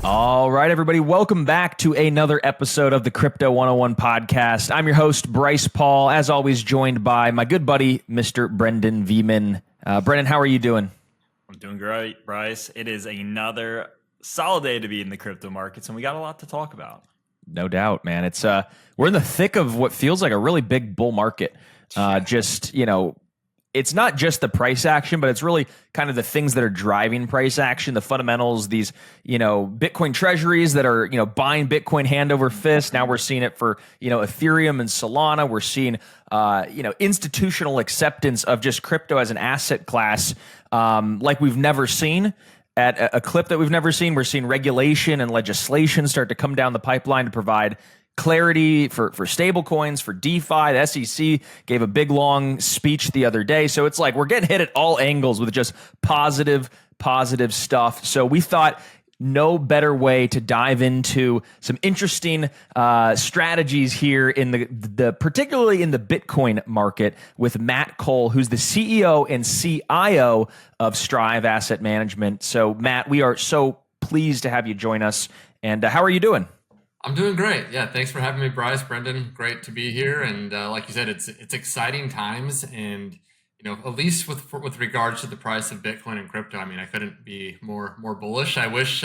All right, everybody, welcome back to another episode of the Crypto 101 podcast. I'm your host, Bryce Paul, as always joined by my good buddy, Mr. Brendan Veeman. Brendan, how are you doing? I'm doing great, Bryce. It is another solid day to be in the crypto markets, and we got a lot to talk about. No doubt, man. It's we're in the thick of what feels like a really big bull market. It's not just the price action, but it's really kind of the things that are driving price action, the fundamentals, these, Bitcoin treasuries that are, buying Bitcoin hand over fist. Now we're seeing it for, Ethereum and Solana. We're seeing, institutional acceptance of just crypto as an asset class like we've never seen. At a clip that we've never seen. We're seeing regulation and legislation start to come down the pipeline to provide clarity for stable coins, for DeFi. The SEC gave a big, long speech the other day. So it's like we're getting hit at all angles with just positive stuff. So we thought no better way to dive into some interesting strategies here in the particularly in the Bitcoin market with Matt Cole, who's the CEO and CIO of Strive Asset Management. So Matt, we are so pleased to have you join us. And how are you doing? I'm doing great. Yeah, thanks for having me, Bryce. Brendan, great to be here. And like you said, it's exciting times, and at least with regards to the price of Bitcoin and crypto, I mean, I couldn't be more bullish. I wish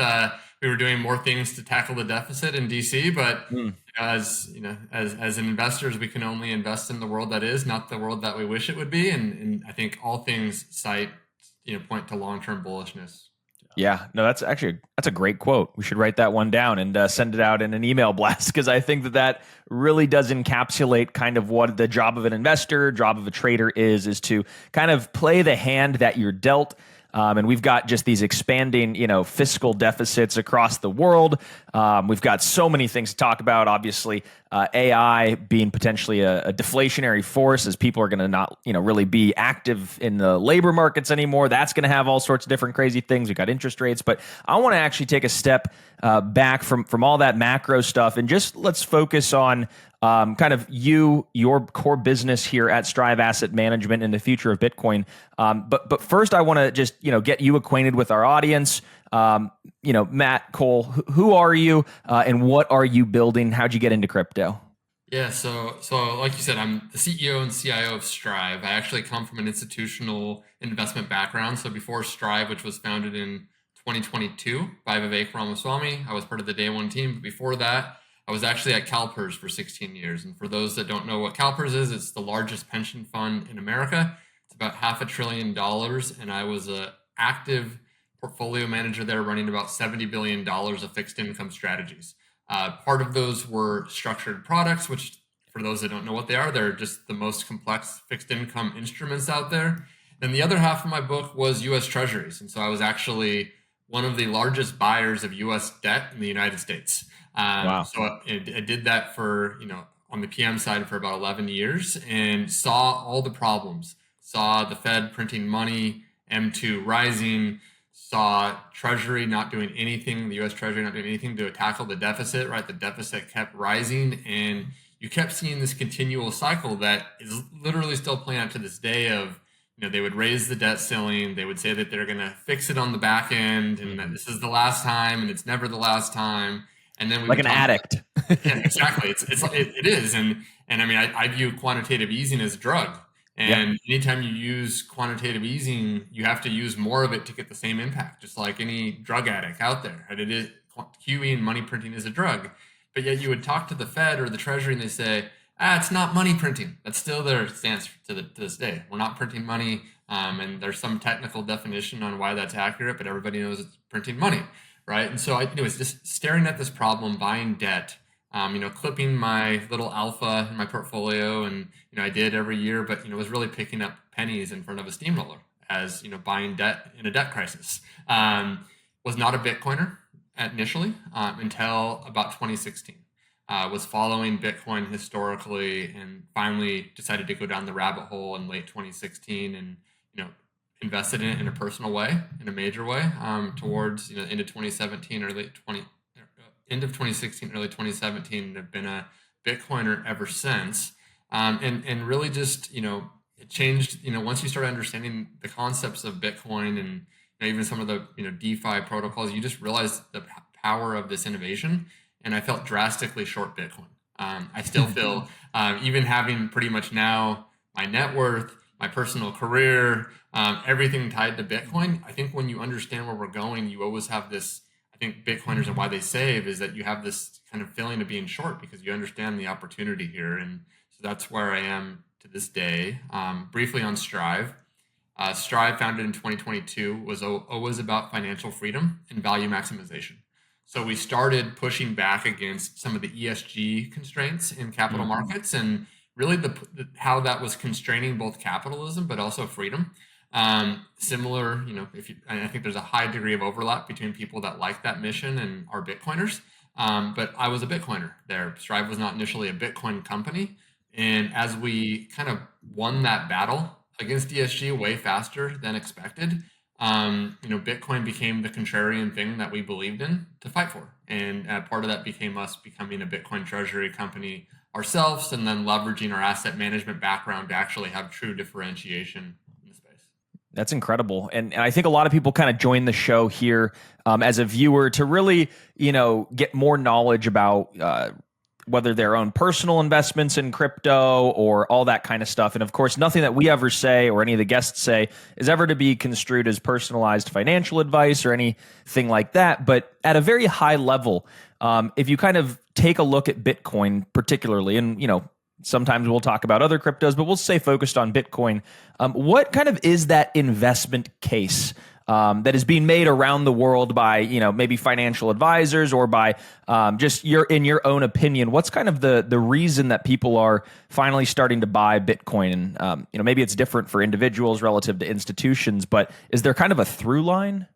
we were doing more things to tackle the deficit in DC, but as investors, we can only invest in the world that is, not the world that we wish it would be. And I think all things point to long-term bullishness. Yeah, no, that's a great quote. We should write that one down and send it out in an email blast, because I think that really does encapsulate kind of what the job of an investor, job of a trader is to kind of play the hand that you're dealt. And we've got just these expanding, fiscal deficits across the world. We've got so many things to talk about. Obviously, AI being potentially a deflationary force, as people are going to not, really be active in the labor markets anymore. That's going to have all sorts of different crazy things. We've got interest rates, but I want to actually take a step back from all that macro stuff and just let's focus on kind of your core business here at Strive Asset Management and the future of Bitcoin. But first, I want to just get you acquainted with our audience. Matt Cole, who are you and what are you building? How'd you get into crypto? Yeah, so like you said, I'm the CEO and CIO of Strive. I actually come from an institutional investment background. So before Strive, which was founded in 2022 by Vivek Ramaswamy, I was part of the day one team. But before that, I was actually at CalPERS for 16 years. And for those that don't know what CalPERS is, it's the largest pension fund in America. It's about $500 billion. And I was an active portfolio manager there, running about $70 billion of fixed income strategies. Part of those were structured products, which for those that don't know what they are, they're just the most complex fixed income instruments out there. Then the other half of my book was US Treasuries. And so I was actually one of the largest buyers of US debt in the United States. Wow. So I did that for, on the PM side for about 11 years and saw all the problems, saw the Fed printing money, M2 rising, saw Treasury not doing anything, the US Treasury not doing anything to tackle the deficit, right? The deficit kept rising, and you kept seeing this continual cycle that is literally still playing out to this day of, they would raise the debt ceiling, they would say that they're going to fix it on the back end, and that this is the last time, and it's never the last time. And then we like an addict. Yeah, exactly. It is. And I mean, I view quantitative easing as a drug. And anytime you use quantitative easing, you have to use more of it to get the same impact, just like any drug addict out there. Right? It is QE and money printing is a drug. But yet you would talk to the Fed or the Treasury and they say, it's not money printing. That's still their stance to this day. We're not printing money. And there's some technical definition on why that's accurate, but everybody knows it's printing money. Right. And so I was just staring at this problem, buying debt, clipping my little alpha in my portfolio. And, I did every year, but, was really picking up pennies in front of a steamroller as, buying debt in a debt crisis. Was not a Bitcoiner initially until about 2016. Was following Bitcoin historically and finally decided to go down the rabbit hole in late 2016 and, invested in it in a personal way, in a major way, towards end of 2017, end of 2016, early 2017, and have been a Bitcoiner ever since. And really just it changed. Once you start understanding the concepts of Bitcoin and even some of the DeFi protocols, you just realize power of this innovation, and I felt drastically short Bitcoin. I still feel, even having pretty much now my net worth, my personal career, everything tied to Bitcoin, I think when you understand where we're going, you always have this, I think Bitcoiners and why they save is that you have this kind of feeling of being short because you understand the opportunity here. And so that's where I am to this day. Briefly on Strive. Strive, founded in 2022, was always about financial freedom and value maximization. So we started pushing back against some of the ESG constraints in capital markets and really how that was constraining both capitalism but also freedom. Similar, I think there's a high degree of overlap between people that like that mission and are Bitcoiners. But I was a Bitcoiner there. Strive was not initially a Bitcoin company. And as we kind of won that battle against ESG way faster than expected, Bitcoin became the contrarian thing that we believed in to fight for. And part of that became us becoming a Bitcoin Treasury company ourselves and then leveraging our asset management background to actually have true differentiation in the space. That's incredible. And I think a lot of people kind of join the show here as a viewer to really, get more knowledge about whether their own personal investments in crypto or all that kind of stuff. And of course, nothing that we ever say or any of the guests say is ever to be construed as personalized financial advice or anything like that. But at a very high level, if you kind of take a look at Bitcoin particularly, and, sometimes we'll talk about other cryptos, but we'll stay focused on Bitcoin. What kind of is that investment case that is being made around the world by, maybe financial advisors or by just in your own opinion? What's kind of the reason that people are finally starting to buy Bitcoin? And, maybe it's different for individuals relative to institutions, but is there kind of a through line?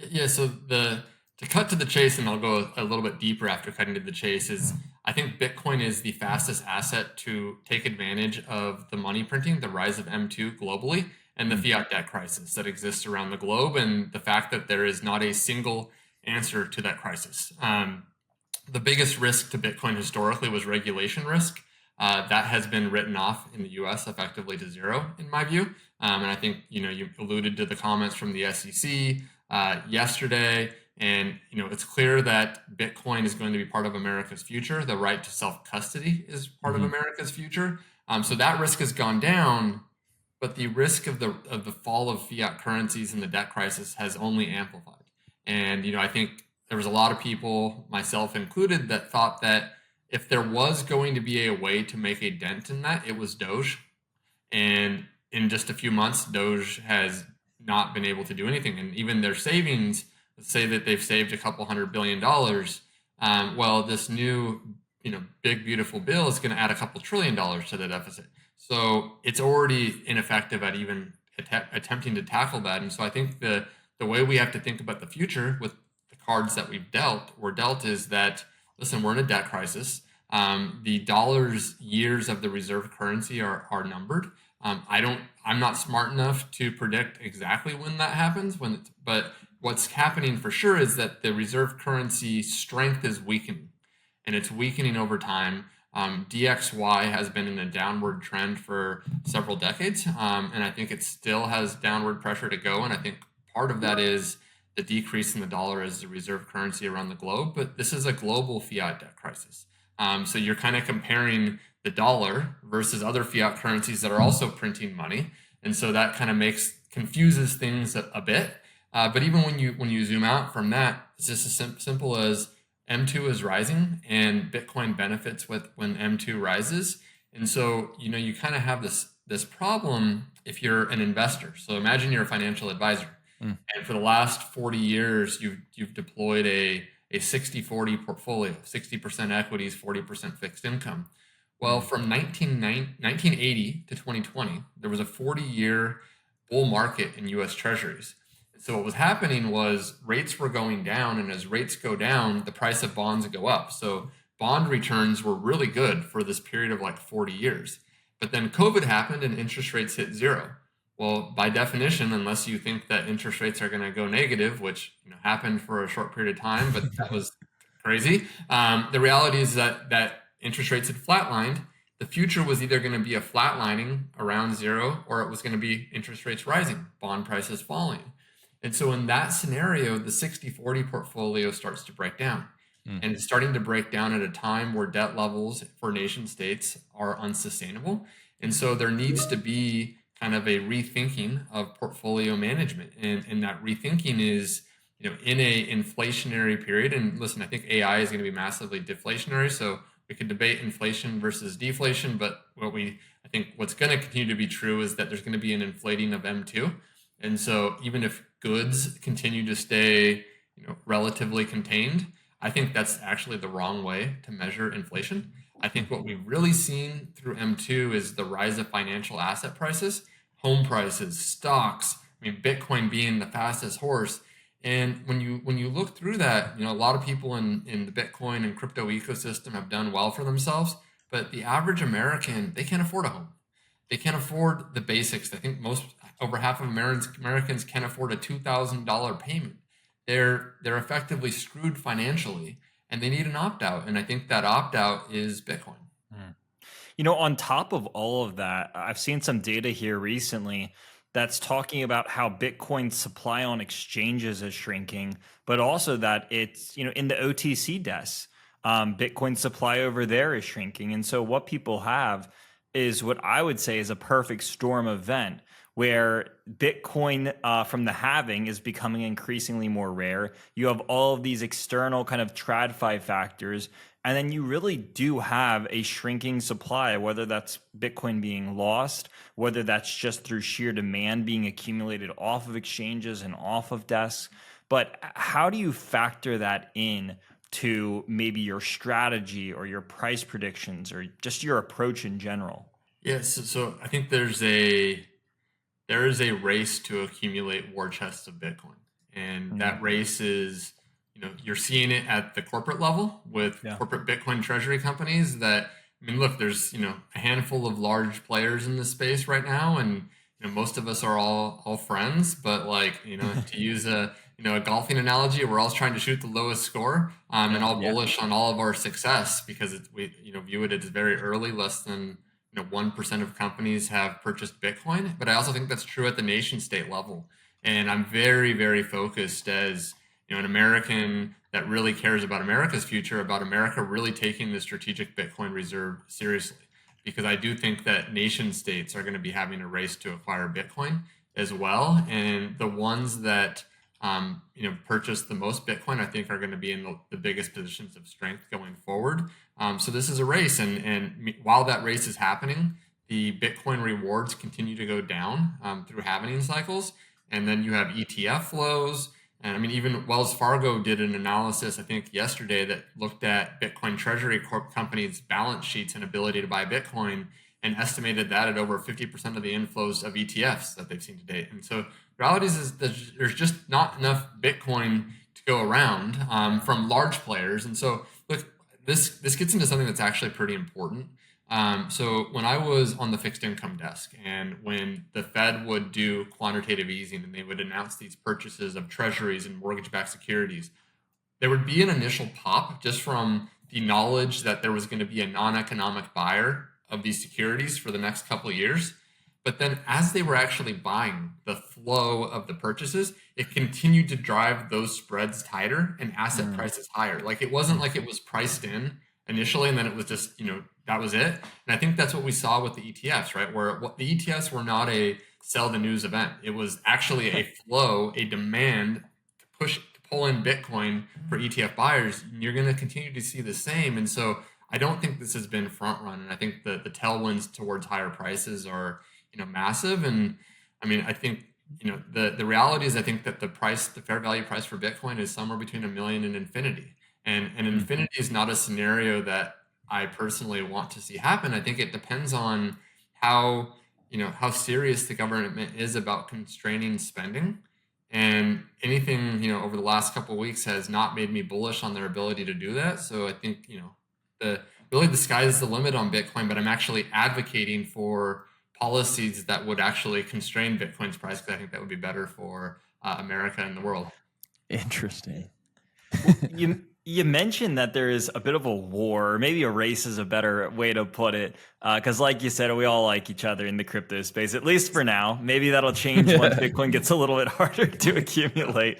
Yeah. So to cut to the chase, and I'll go a little bit deeper after cutting to the chase, is I think Bitcoin is the fastest asset to take advantage of the money printing, the rise of M2 globally, and the fiat debt crisis that exists around the globe, and the fact that there is not a single answer to that crisis. The biggest risk to Bitcoin historically was regulation risk. That has been written off in the US effectively to zero, in my view. And I think, you alluded to the comments from the SEC yesterday. And, it's clear that Bitcoin is going to be part of America's future. The right to self-custody is part of America's future. So that risk has gone down, but the risk of the fall of fiat currencies and the debt crisis has only amplified. And, I think there was a lot of people, myself included, that thought that if there was going to be a way to make a dent in that, it was Doge. And in just a few months, Doge has not been able to do anything. And even their savings, say that they've saved a couple $100 billion. Well, this new, big, beautiful bill is going to add a couple $1 trillion to the deficit. So it's already ineffective at even attempting to tackle that. And so I think the way we have to think about the future with the cards that we're dealt is that, listen, we're in a debt crisis. The dollars years of the reserve currency are numbered. I'm not smart enough to predict exactly when that happens, but what's happening for sure is that the reserve currency strength is weakening, and it's weakening over time. DXY has been in a downward trend for several decades, and I think it still has downward pressure to go. And I think part of that is the decrease in the dollar as the reserve currency around the globe. But this is a global fiat debt crisis. So you're kind of comparing the dollar versus other fiat currencies that are also printing money, and so that kind of confuses things a bit. But even when you zoom out from that, it's just as simple as M2 is rising and Bitcoin benefits when M2 rises. And so, you kind of have this problem if you're an investor. So imagine you're a financial advisor. And for the last 40 years, you've deployed a 60-40 portfolio, 60% equities, 40% fixed income. Well, from 1980 to 2020, there was a 40-year bull market in US Treasuries. So what was happening was rates were going down, and as rates go down, the price of bonds go up. So bond returns were really good for this period of like 40 years. But then COVID happened and interest rates hit zero. Well, by definition, unless you think that interest rates are going to go negative, which happened for a short period of time, but that was crazy. The reality is that interest rates had flatlined. The future was either going to be a flatlining around zero, or it was going to be interest rates rising, bond prices falling. And so in that scenario, the 60/40 portfolio starts to break down. And it's starting to break down at a time where debt levels for nation states are unsustainable. And so there needs to be kind of a rethinking of portfolio management. And that rethinking is, in a inflationary period. And listen, I think AI is going to be massively deflationary. So we could debate inflation versus deflation, but I think what's going to continue to be true is that there's going to be an inflating of M2. And so even if goods continue to stay, relatively contained, I think that's actually the wrong way to measure inflation. I think what we've really seen through M2 is the rise of financial asset prices, home prices, stocks. I mean, Bitcoin being the fastest horse. And when you look through that, a lot of people in the Bitcoin and crypto ecosystem have done well for themselves, but the average American, they can't afford a home. They can't afford the basics. I think over half of Americans can't afford a $2,000 payment. They're effectively screwed financially, and they need an opt out. And I think that opt out is Bitcoin. On top of all of that, I've seen some data here recently that's talking about how Bitcoin's supply on exchanges is shrinking, but also that it's, in the OTC desks, Bitcoin supply over there is shrinking. And so what people have is what I would say is a perfect storm event where Bitcoin from the halving is becoming increasingly more rare. You have all of these external kind of TradFi factors, and then you really do have a shrinking supply, whether that's Bitcoin being lost, whether that's just through sheer demand being accumulated off of exchanges and off of desks. But how do you factor that in to maybe your strategy or your price predictions or just your approach in general? Yes, so I think there is a race to accumulate war chests of Bitcoin, and that race is, you're seeing it at the corporate level with corporate Bitcoin Treasury companies. That, I mean, look, there's a handful of large players in this space right now, and most of us are all friends. But like, to use a golfing analogy, we're all trying to shoot the lowest score, and all bullish on all of our success because we view it as very early, less than 1% of companies have purchased Bitcoin. But I also think that's true at the nation state level. And I'm very, very focused as an American that really cares about America's future, about America really taking the strategic Bitcoin reserve seriously. Because I do think that nation states are going to be having a race to acquire Bitcoin as well. And the ones that purchase the most Bitcoin, I think, are going to be in the biggest positions of strength going forward. So this is a race, and while that race is happening, the Bitcoin rewards continue to go down through halving cycles, and then you have ETF flows. And I mean, even Wells Fargo did an analysis, I think, yesterday that looked at Bitcoin Treasury companies' balance sheets and ability to buy Bitcoin, and estimated that at over 50% of the inflows of ETFs that they've seen to date. And so the reality is that there's just not enough Bitcoin to go around from large players. And so, look, this gets into something that's actually pretty important. So when I was on the fixed income desk, and when the Fed would do quantitative easing and they would announce these purchases of treasuries and mortgage-backed securities, there would be an initial pop just from the knowledge that there was going to be a non-economic buyer of these securities for the next couple of years. But then as they were actually buying, the flow of the purchases, it continued to drive those spreads tighter and asset prices higher. Like, it wasn't like it was priced in initially and then it was just, that was it. And I think that's what we saw with the ETFs, right? Where the ETFs were not a sell the news event. It was actually a flow, a demand to pull in Bitcoin for ETF buyers. And you're going to continue to see the same. And so I don't think this has been front run. And I think the tailwinds towards higher prices are, massive. And I mean, I think, the reality is, I think that the fair value price for Bitcoin is somewhere between $1 million and infinity. And infinity is not a scenario that I personally want to see happen. I think it depends on how serious the government is about constraining spending. And anything, over the last couple of weeks has not made me bullish on their ability to do that. So I think, the sky is the limit on Bitcoin, but I'm actually advocating for policies that would actually constrain Bitcoin's price, because I think that would be better for America and the world. Interesting. You mentioned that there is a bit of a war, or maybe a race is a better way to put it. Because, like you said, we all like each other in the crypto space, at least for now. Maybe that'll change once Bitcoin gets a little bit harder to accumulate.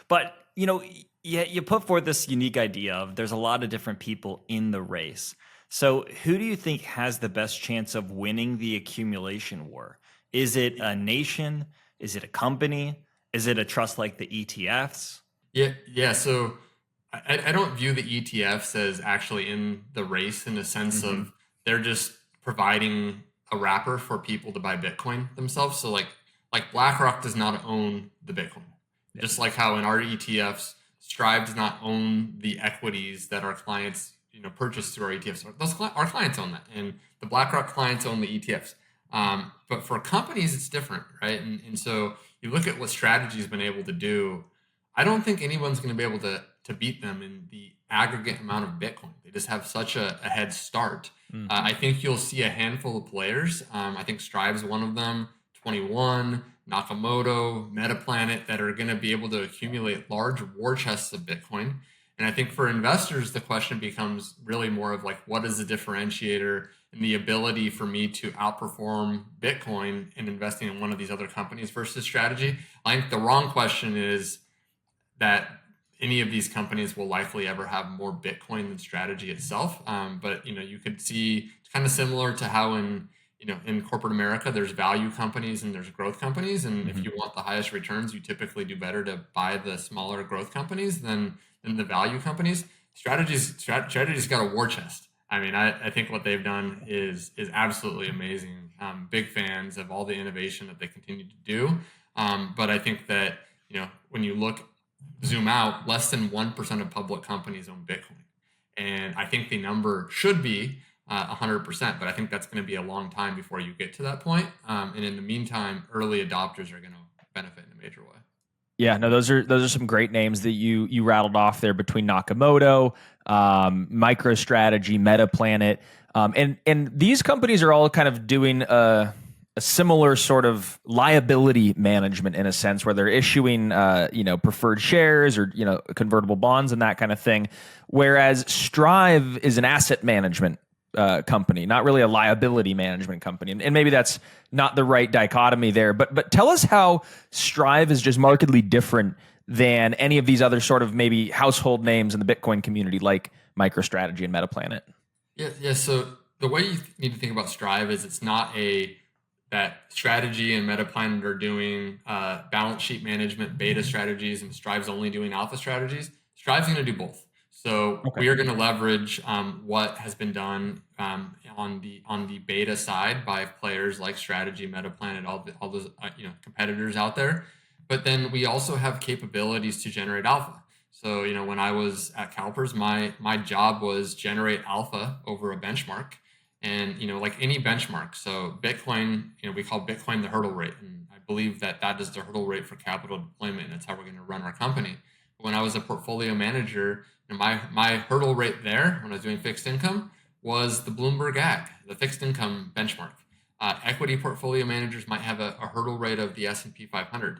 But, you put forth this unique idea of there's a lot of different people in the race. So, who do you think has the best chance of winning the accumulation war? Is it a nation? Is it a company? Is it a trust like the ETFs? Yeah. So I don't view the ETFs as actually in the race in the sense of they're just providing a wrapper for people to buy Bitcoin themselves. So like BlackRock does not own the Bitcoin. Just like how in our ETFs, Strive does not own the equities that our clients purchase through our ETFs. Our clients own that, and the BlackRock clients own the ETFs. But for companies, it's different, right? And so you look at what strategy has been able to do. I don't think anyone's going to be able to beat them in the aggregate amount of Bitcoin. They just have such a head start. I think you'll see a handful of players. I think Strive's one of them, 21, Nakamoto, Metaplanet, that are going to be able to accumulate large war chests of Bitcoin. And I think for investors, the question becomes really more of like, what is the differentiator and the ability for me to outperform Bitcoin in investing in one of these other companies versus strategy? I think the wrong question is that any of these companies will likely ever have more Bitcoin than strategy itself. But you could see kind of similar to how in corporate America, there's value companies and there's growth companies. And if you want the highest returns, you typically do better to buy the smaller growth companies than the value companies. Strategy's got a war chest. I mean, I think what they've done is absolutely amazing. Big fans of all the innovation that they continue to do. But I think that, when you zoom out, less than 1% of public companies own Bitcoin. And I think the number should be 100%, but I think that's going to be a long time before you get to that point. And in the meantime, early adopters are going to benefit in a major way. Yeah, no, those are some great names that you rattled off there between Nakamoto, MicroStrategy, Metaplanet, and these companies are all kind of doing a similar sort of liability management in a sense, where they're issuing preferred shares or convertible bonds and that kind of thing, whereas Strive is an asset management company, not really a liability management company. And maybe that's not the right dichotomy there. But tell us how Strive is just markedly different than any of these other sort of maybe household names in the Bitcoin community, like MicroStrategy and Metaplanet. Yeah. So the way you need to think about Strive is it's not that strategy and Metaplanet are doing balance sheet management, beta strategies, and Strive's only doing alpha strategies. Strive's going to do both. So we are going to leverage what has been done on the beta side by players like Strategy, Metaplanet, all those competitors out there. But then we also have capabilities to generate alpha. So when I was at CalPERS, my job was generate alpha over a benchmark, and like any benchmark. So Bitcoin, we call Bitcoin the hurdle rate, and I believe that is the hurdle rate for capital deployment, and that's how we're going to run our company. When I was a portfolio manager, my hurdle rate there when I was doing fixed income was the Bloomberg AG, the fixed income benchmark. Equity portfolio managers might have a hurdle rate of the S&P 500.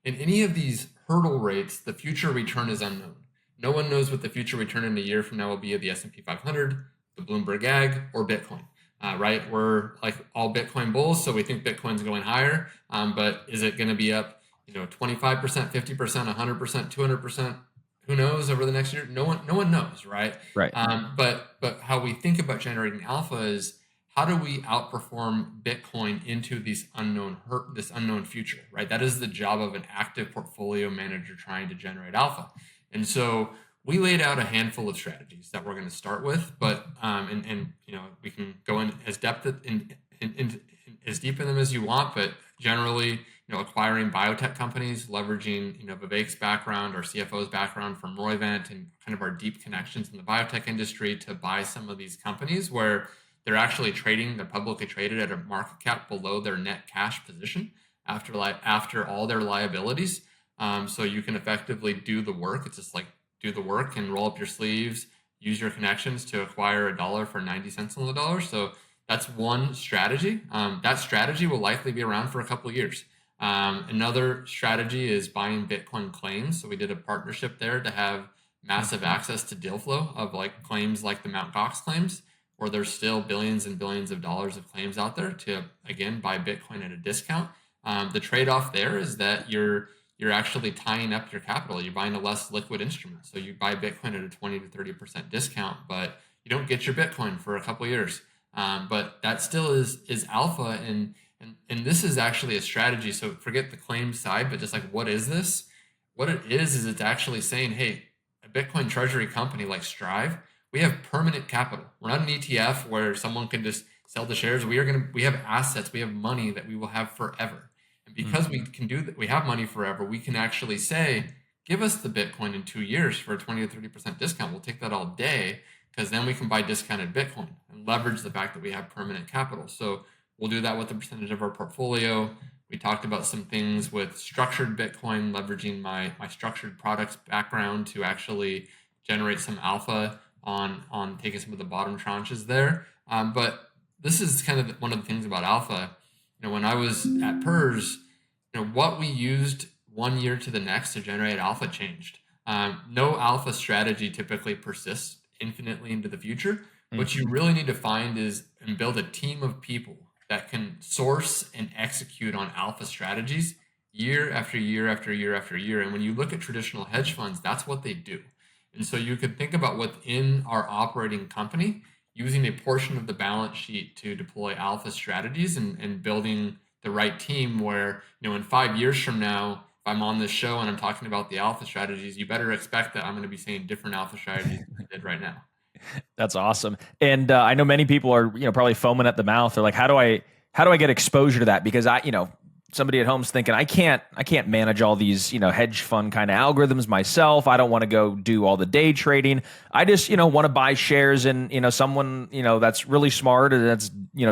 In any of these hurdle rates, the future return is unknown. No one knows what the future return in a year from now will be of the S&P 500, the Bloomberg AG, or Bitcoin. Right? We're like all Bitcoin bulls, so we think Bitcoin's going higher. But is it going to be up 25%, 50%, 100%, 200%? Who knows over the next year? No one knows, right? Right. But how we think about generating alpha is, how do we outperform Bitcoin into this unknown future, right? That is the job of an active portfolio manager trying to generate alpha. And so we laid out a handful of strategies that we're going to start with, but we can go in as deep in them as you want, but generally, acquiring biotech companies, leveraging, Vivek's background, our CFO's background from Roivant, and kind of our deep connections in the biotech industry to buy some of these companies where they're actually they're publicly traded at a market cap below their net cash position after all their liabilities. So you can effectively do the work. It's just like do the work and roll up your sleeves, use your connections to acquire a dollar for 90 cents on the dollar. So that's one strategy. That strategy will likely be around for a couple of years. Another strategy is buying Bitcoin claims. So we did a partnership there to have massive access to deal flow of like claims like the Mt. Gox claims, where there's still billions and billions of dollars of claims out there to, again, buy Bitcoin at a discount. The trade-off there is that you're actually tying up your capital. You're buying a less liquid instrument. So you buy Bitcoin at a 20 to 30% discount, but you don't get your Bitcoin for a couple of years. But that still is alpha, and this is actually a strategy. So forget the claim side, but just like, what is this? What it is it's actually saying, hey, a Bitcoin treasury company like Strive, we have permanent capital. We're not an ETF where someone can just sell the shares. We have assets, we have money that we will have forever. And because we can do that, we have money forever, we can actually say, give us the Bitcoin in 2 years for a 20 to 30% discount. We'll take that all day, because then we can buy discounted Bitcoin and leverage the fact that we have permanent capital. So we'll do that with a percentage of our portfolio. We talked about some things with structured Bitcoin, leveraging my structured products background to actually generate some alpha on taking some of the bottom tranches there. But this is kind of one of the things about alpha. When I was at PERS, what we used 1 year to the next to generate alpha changed. No alpha strategy typically persists infinitely into the future. What you really need to find is and build a team of people that can source and execute on alpha strategies year after year after year after year. And when you look at traditional hedge funds, that's what they do. And so you could think about within our operating company, using a portion of the balance sheet to deploy alpha strategies and building the right team where, in 5 years from now, if I'm on this show and I'm talking about the alpha strategies, you better expect that I'm going to be saying different alpha strategies than I did right now. That's awesome. And I know many people are, probably foaming at the mouth. They're like, how do I get exposure to that? Because somebody at home's thinking, I can't manage all these, hedge fund kind of algorithms myself. I don't want to go do all the day trading. I just, want to buy shares in, someone, that's really smart and that's,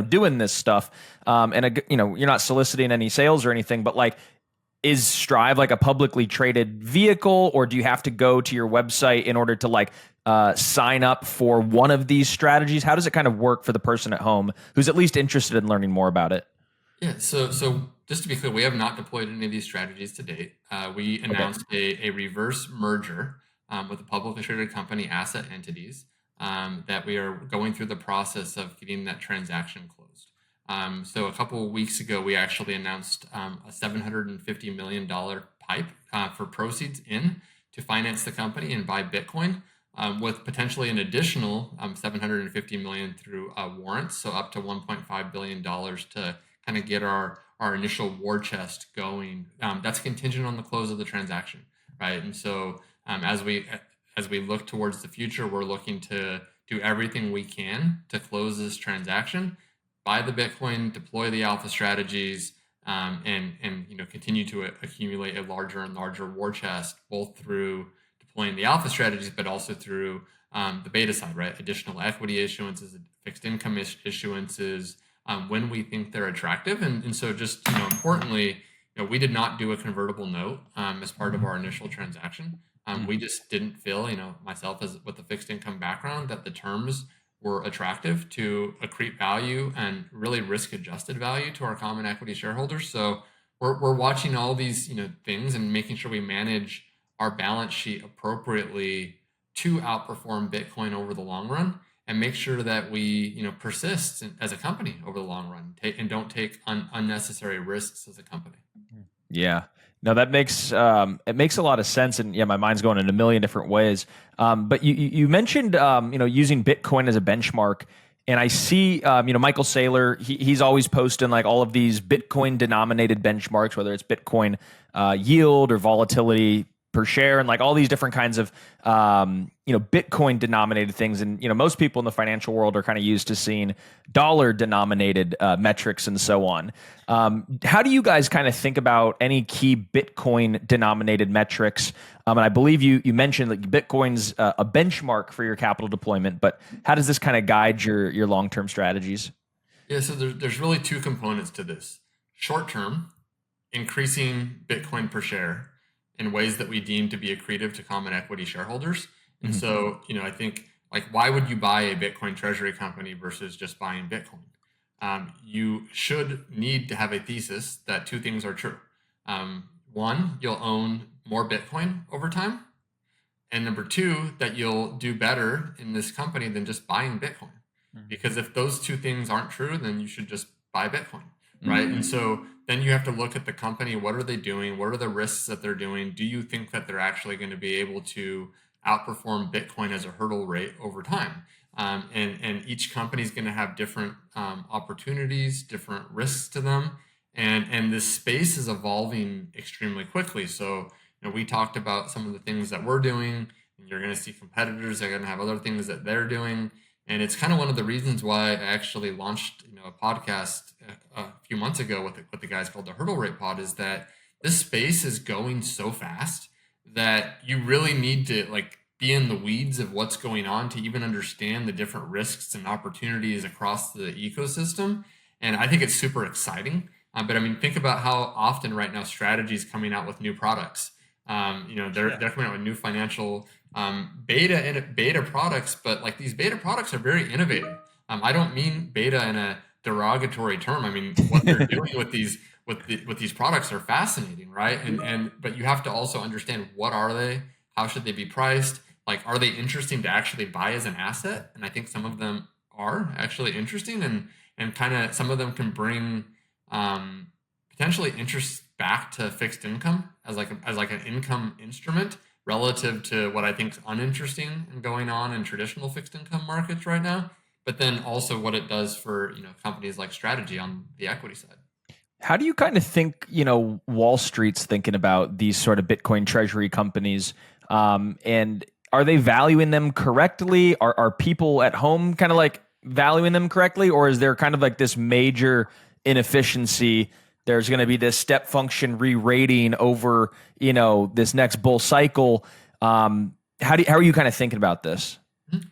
doing this stuff. And you're not soliciting any sales or anything, but like, is Strive like a publicly traded vehicle, or do you have to go to your website in order to like sign up for one of these strategies? How does it kind of work for the person at home who's at least interested in learning more about it? Yeah, so just to be clear, we have not deployed any of these strategies to date. We announced a reverse merger with a publicly traded company, Asset Entities, that we are going through the process of getting that transaction closed. So a couple of weeks ago, we actually announced a $750 million pipe for proceeds in to finance the company and buy Bitcoin, with potentially an additional $750 million through warrants, so up to $1.5 billion to kind of get our initial war chest going. That's contingent on the close of the transaction, right? And so as we look towards the future, we're looking to do everything we can to close this transaction, buy the Bitcoin, deploy the alpha strategies, and continue to accumulate a larger and larger war chest, both through deploying the alpha strategies, but also through the beta side, right? Additional equity issuances, fixed income issuances, when we think they're attractive. And so just, importantly, we did not do a convertible note as part of our initial transaction. We just didn't feel, myself as with a fixed income background, that the terms were attractive to accrete value and really risk adjusted value to our common equity shareholders. So we're watching all these, things and making sure we manage our balance sheet appropriately to outperform Bitcoin over the long run, and make sure that we, persist as a company over the long run, and don't take unnecessary risks as a company. Yeah, no, that makes it makes a lot of sense, and yeah, my mind's going in a million different ways. But you mentioned using Bitcoin as a benchmark, and I see Michael Saylor, he's always posting like all of these Bitcoin denominated benchmarks, whether it's Bitcoin yield or volatility per share, and like all these different kinds of Bitcoin denominated things. And most people in the financial world are kind of used to seeing dollar denominated metrics and so on. How do you guys kind of think about any key Bitcoin denominated metrics? And I believe you mentioned that Bitcoin's a benchmark for your capital deployment, but how does this kind of guide your long-term strategies? Yeah, so there's really two components to this. Short term, increasing Bitcoin per share in ways that we deem to be accretive to common equity shareholders. And so, I think, like, why would you buy a Bitcoin treasury company versus just buying Bitcoin? You should need to have a thesis that two things are true. One, you'll own more Bitcoin over time. And number two, that you'll do better in this company than just buying Bitcoin. Because if those two things aren't true, then you should just buy Bitcoin, right? And so then you have to look at the company. What are they doing? What are the risks that they're doing? Do you think that they're actually going to be able to outperform Bitcoin as a hurdle rate over time? And each company is going to have different opportunities, different risks to them. And this space is evolving extremely quickly. So, we talked about some of the things that we're doing, and you're going to see competitors that are going to have other things that they're doing. And it's kind of one of the reasons why I actually launched, a podcast a few months ago with the guys called the Hurdle Rate Pod, is that this space is going so fast that you really need to be in the weeds of what's going on to even understand the different risks and opportunities across the ecosystem. And I think it's super exciting. But I mean, think about how often right now strategy is coming out with new products. They're coming out with new financial beta products, but these beta products are very innovative. I don't mean beta in a derogatory term. I mean, what they're doing with these products are fascinating, right? But you have to also understand, what are they? How should they be priced? Are they interesting to actually buy as an asset? And I think some of them are actually interesting, and kind of some of them can bring potentially interest back to fixed income as an income instrument, relative to what I think is uninteresting and going on in traditional fixed income markets right now. But then also what it does for companies like Strategy on the equity side. How do you kind of think, Wall Street's thinking about these sort of Bitcoin treasury companies? And are they valuing them correctly? Are people at home kind of valuing them correctly? Or is there kind of this major inefficiency? There's going to be this step function re-rating over, this next bull cycle. How are you kind of thinking about this?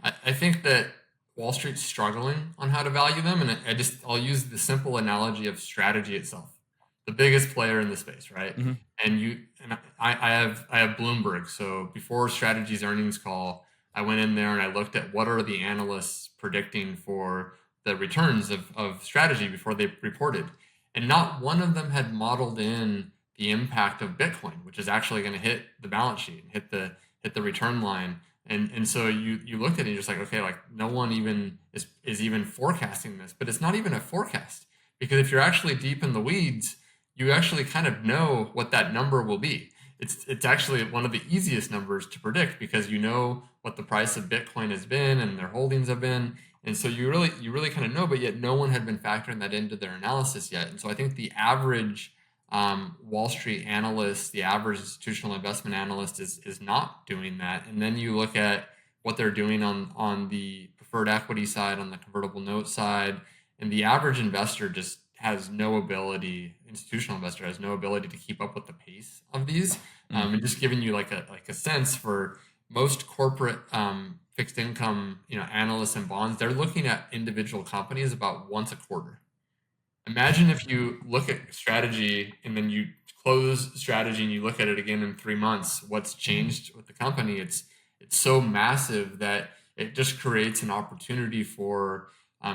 I think that Wall Street's struggling on how to value them, and I'll use the simple analogy of Strategy itself, the biggest player in the space, right? And I have Bloomberg. So before Strategy's earnings call, I went in there and I looked at what are the analysts predicting for the returns of Strategy before they reported. And not one of them had modeled in the impact of Bitcoin, which is actually going to hit the balance sheet and hit the return line. And so you looked at it and you're just okay, no one even is even forecasting this. But it's not even a forecast, because if you're actually deep in the weeds, you actually kind of know what that number will be. It's actually one of the easiest numbers to predict, because you know what the price of Bitcoin has been and their holdings have been. And so you really kind of know, but yet no one had been factoring that into their analysis yet. And so I think the average Wall Street analyst, the average institutional investment analyst is not doing that. And then you look at what they're doing on the preferred equity side, on the convertible note side, and the average investor just has no ability, institutional investor has no ability to keep up with the pace of these. And just giving you a sense, for most corporate fixed income analysts and bonds, they're looking at individual companies about once a quarter. Imagine if you look at Strategy and then you close Strategy and you look at it again in 3 months, what's changed with the company. It's so massive that it just creates an opportunity for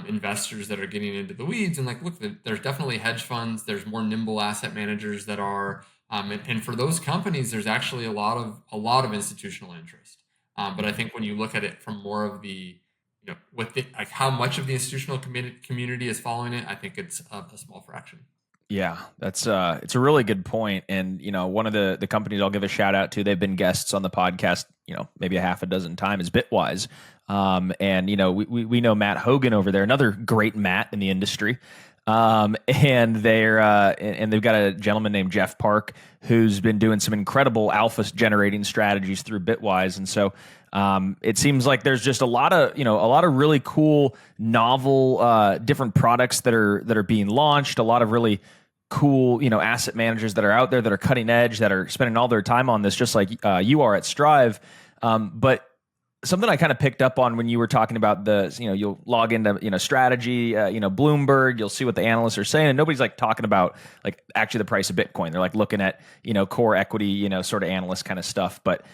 investors that are getting into the weeds. And look, there's definitely hedge funds, there's more nimble asset managers that are, and for those companies, there's actually a lot of institutional interest. But I think when you look at it from more of the, with how much of the institutional community is following it, I think it's a small fraction. Yeah, that's it's a really good point. And one of the companies I'll give a shout out to, they've been guests on the podcast, maybe a half a dozen times, is Bitwise. And we know Matt Hogan over there, another great Matt in the industry. And they've got a gentleman named Jeff Park who's been doing some incredible alpha generating strategies through Bitwise. And so it seems like there's just a lot of really cool, novel, different products that are being launched. A lot of really cool, asset managers that are out there that are cutting edge, that are spending all their time on this, just like you are at Strive. But something I kind of picked up on when you were talking about you'll log into, Strategy, Bloomberg, you'll see what the analysts are saying, and nobody's talking about actually the price of Bitcoin. They're looking at, core equity, sort of analyst kind of stuff. But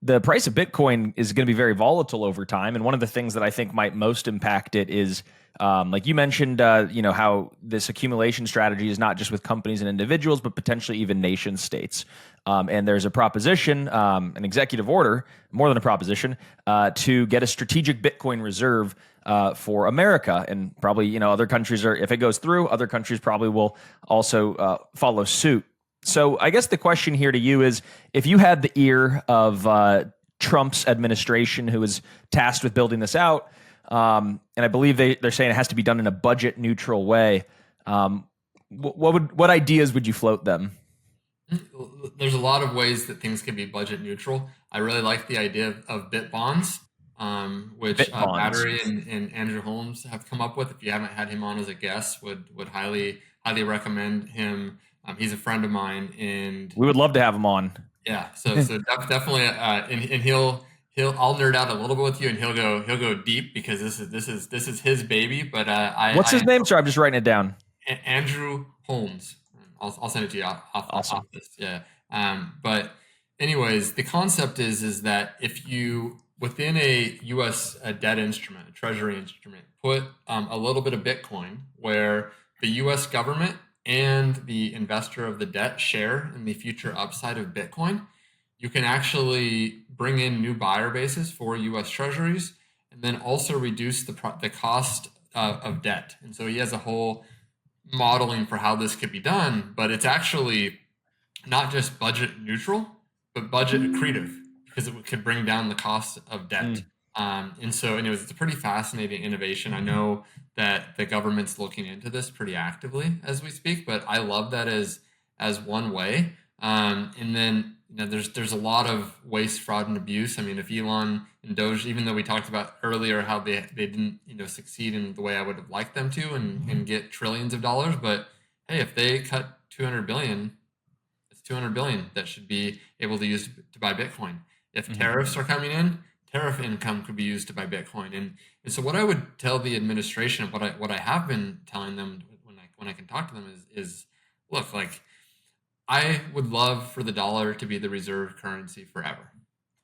the price of Bitcoin is going to be very volatile over time. And one of the things that I think might most impact it is, like you mentioned, how this accumulation strategy is not just with companies and individuals, but potentially even nation states. And there's a proposition, an executive order, more than a proposition, to get a strategic Bitcoin reserve for America. And probably, other countries if it goes through, other countries probably will also follow suit. So I guess the question here to you is, if you had the ear of Trump's administration, who was tasked with building this out, and I believe they're saying it has to be done in a budget neutral way, what ideas would you float them? There's a lot of ways that things can be budget neutral. I really like the idea of bit bonds, which Bit bonds. Battery and Andrew Holmes have come up with. If you haven't had him on as a guest, would highly recommend him. He's a friend of mine, and We would love to have him on. yeah, so definitely, and he'll I'll nerd out a little bit with you, and he'll go deep because this is his baby. But What's his name? Sorry, I'm just writing it down. Andrew Holmes. I'll send it to you off Awesome. this. Yeah. But anyways, the concept is that if you within a U.S. debt instrument, a Treasury instrument, put a little bit of Bitcoin, where the U.S. government and the investor of the debt share in the future upside of Bitcoin, you can actually bring in new buyer bases for U.S. Treasuries, and then also reduce the cost of debt. And so he has a whole modeling for how this could be done, but it's actually not just budget neutral, but budget accretive, because it could bring down the cost of debt. And so, anyways, it's a pretty fascinating innovation. I know that the government's looking into this pretty actively as we speak, but I love that as one way. And then there's a lot of waste, fraud, and abuse. I mean, if Elon and Doge, even though we talked about earlier how they didn't succeed in the way I would have liked them to and get trillions of dollars, but hey, if they cut 200 billion, it's 200 billion that should be able to use to buy Bitcoin. If tariffs are coming in, tariff income could be used to buy Bitcoin. And so what I would tell the administration, what I have been telling them when I can talk to them is look, like, I would love for the dollar to be the reserve currency forever.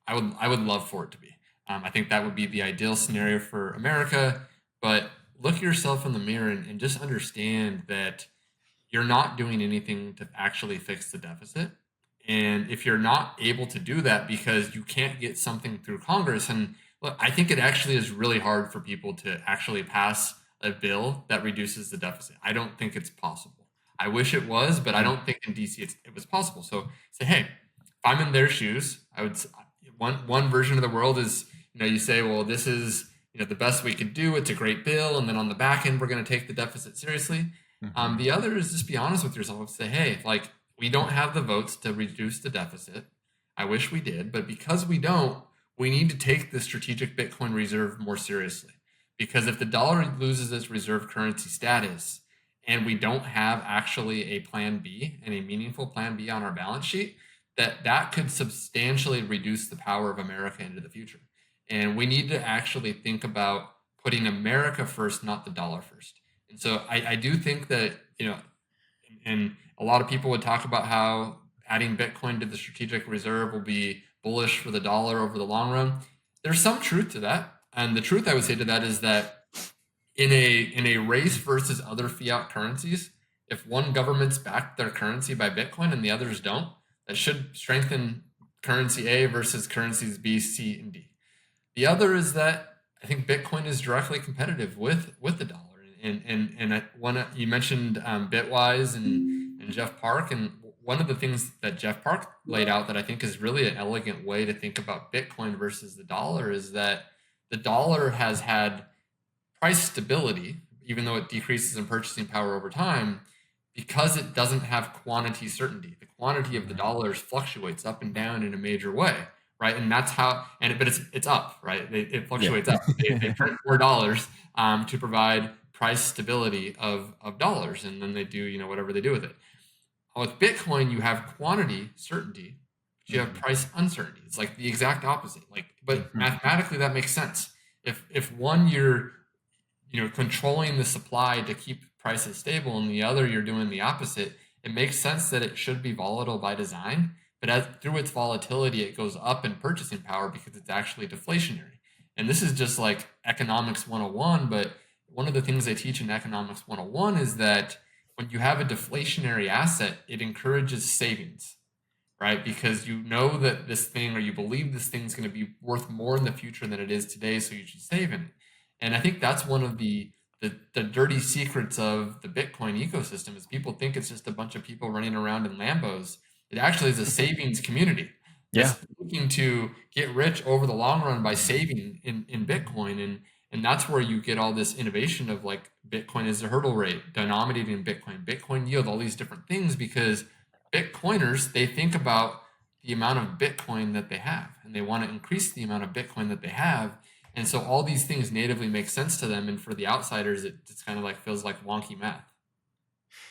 I would love for it to be. I think that would be the ideal scenario for America. But look yourself in the mirror and just understand that you're not doing anything to actually fix the deficit. And if you're not able to do that because you can't get something through Congress, and look, I think it actually is really hard for people to actually pass a bill that reduces the deficit. I don't think it's possible. I wish it was, but I don't think in DC it was possible. So say, hey, if I'm in their shoes, I would one version of the world is, you say, well, this is the best we could do. It's a great bill, and then on the back end, we're going to take the deficit seriously. The other is just be honest with yourself and say, hey, like, we don't have the votes to reduce the deficit. I wish we did, but because we don't, we need to take the strategic Bitcoin reserve more seriously. Because if the dollar loses its reserve currency status, and we don't have actually a plan B and a meaningful plan B on our balance sheet, that could substantially reduce the power of America into the future. And we need to actually think about putting America first, not the dollar first. And so I do think that, and a lot of people would talk about how adding Bitcoin to the strategic reserve will be bullish for the dollar over the long run. There's some truth to that. And the truth I would say to that is that in a race versus other fiat currencies, if one government's backed their currency by Bitcoin and the others don't, that should strengthen currency A versus currencies B, C, and D. The other is that I think Bitcoin is directly competitive with the dollar. And you mentioned Bitwise and Jeff Park, and one of the things that Jeff Park laid out that I think is really an elegant way to think about Bitcoin versus the dollar is that the dollar has had price stability, even though it decreases in purchasing power over time, because it doesn't have quantity certainty. The quantity of the dollars fluctuates up and down in a major way, right? And that's how, but it's up, right? It fluctuates up. They print more dollars to provide price stability of dollars, and then they do whatever they do with it. With Bitcoin, you have quantity certainty, but you have price uncertainty. It's like the exact opposite. But mathematically that makes sense. If one you're controlling the supply to keep prices stable, and the other you're doing the opposite, it makes sense that it should be volatile by design, but through its volatility, it goes up in purchasing power because it's actually deflationary. And this is just like economics 101, but one of the things they teach in economics 101 is that when you have a deflationary asset, it encourages savings, right? Because you know that this thing, or you believe this thing's going to be worth more in the future than it is today, so you should save in it. And I think that's one of the dirty secrets of the Bitcoin ecosystem is people think it's just a bunch of people running around in Lambos. It actually is a savings community Yeah. that's looking to get rich over the long run by saving in Bitcoin. And that's where you get all this innovation of like Bitcoin is the hurdle rate, denominated in Bitcoin, Bitcoin yield, all these different things, because Bitcoiners, they think about the amount of Bitcoin that they have, and they want to increase the amount of Bitcoin that they have. And so all these things natively make sense to them. And for the outsiders, it just kind of like feels like wonky math.